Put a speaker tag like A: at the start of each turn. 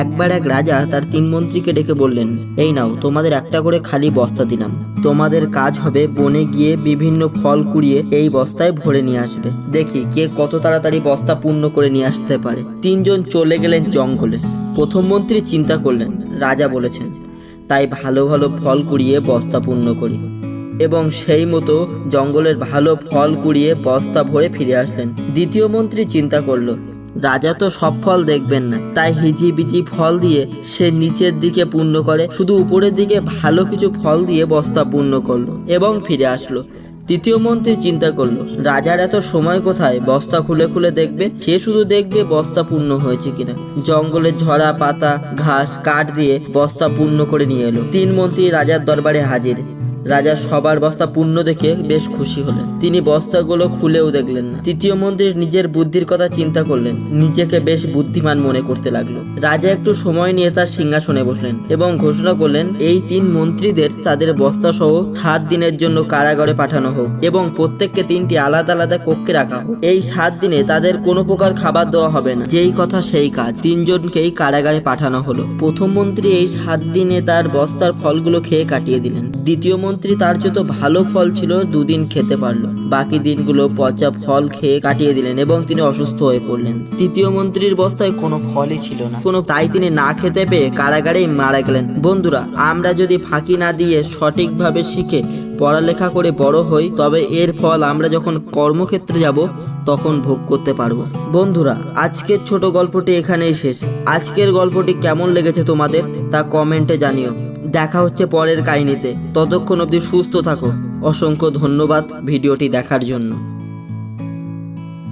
A: একবার এক রাজা তার 3 মন্ত্রীকে ডেকে বললেন, এই নাও, তোমাদের একটা করে খালি বস্তা দিলাম। তোমাদের কাজ হবে বনে গিয়ে বিভিন্ন ফল কুড়িয়ে এই বস্তায় ভরে নিয়ে আসবে। দেখি কে কত তাড়াতাড়ি বস্তা পূর্ণ করে নিয়ে আসতে পারে। 3 জন চলে গেলেন জঙ্গলে। প্রথম মন্ত্রী চিন্তা করলেন, রাজা বলেছেন, তাই ভালো ভালো ফল কুড়িয়ে বস্তা পূর্ণ করি। এবং সেই মতো জঙ্গলের ভালো ফল কুড়িয়ে বস্তা ভরে ফিরে আসলেন। দ্বিতীয় মন্ত্রী চিন্তা করলো, রাজা তো সব ফল দেখবেন না, তাই হিজিবিজি ফল দিয়ে সে নিচের দিকে পূর্ণ করে, শুধু উপরের দিকে ভালো কিছু ফল দিয়ে বস্তা পূর্ণ করলো এবং ফিরে আসলো। তৃতীয় মন্ত্রী চিন্তা করলো, রাজার এত সময় কোথায় বস্তা খুলে খুলে দেখবে? সে শুধু দেখবে বস্তা পূর্ণ হয়েছে কিনা। জঙ্গলের ঝরা পাতা, ঘাস, কাঠ দিয়ে বস্তা পূর্ণ করে নিয়ে এলো। 3 মন্ত্রী রাজার দরবারে হাজির। রাজা সবার বস্তা পূর্ণ দেখে বেশ খুশি হলেন। তিনি বস্তাগুলো খুলেও দেখলেন না। তৃতীয় মন্ত্রী নিজের বুদ্ধির কথা চিন্তা করলেন, নিজেকে বেশ বুদ্ধিমান মনে করতে লাগলো। রাজা একটু সময় নিয়ে তার সিংহাসনে বসলেন এবং ঘোষণা করলেন, এই 3 মন্ত্রীদের তাদের বস্তা সহ 7 দিনের জন্য কারাগারে পাঠানো হোক এবং প্রত্যেককে 3টি আলাদা আলাদা কক্ষে রাখা হোক। এই 7 দিনে তাদের কোনো প্রকার খাবার দেওয়া হবে না। যেই কথা সেই কাজ। 3 জনকেই কারাগারে পাঠানো হলো। প্রথম মন্ত্রী এই 7 দিনে তার বস্তার ফলগুলো খেয়ে কাটিয়ে দিলেন। দ্বিতীয় মন্ত্রী তার যত ভালো ফল ছিল 2 দিন খেতে পারলো, বাকি দিনগুলো পচা ফল খেয়ে কাটিয়ে দিলেন এবং তিনি অসুস্থ হয়ে পড়লেন। তৃতীয় মন্ত্রীর বস্তায় কোনো ফলই ছিল না, তাই তিনি না খেতে পেয়ে কারাগারেই মারা গেলেন। বন্ধুরা, আমরা যদি ফাঁকি না দিয়ে সঠিকভাবে শিখে পড়ালেখা করে বড় হই, তবে এর ফল আমরা যখন কর্মক্ষেত্রে যাব তখন ভোগ করতে পারবো। বন্ধুরা, আজকের ছোট গল্পটি এখানেই শেষ। আজকের গল্পটি কেমন লেগেছে তোমাদের তা কমেন্টে জানিও। দেখা হচ্ছে পরের কাহিনীতে। ততক্ষণ অবধি সুস্থ থাকো। অসংখ্য ধন্যবাদ ভিডিওটি দেখার জন্য।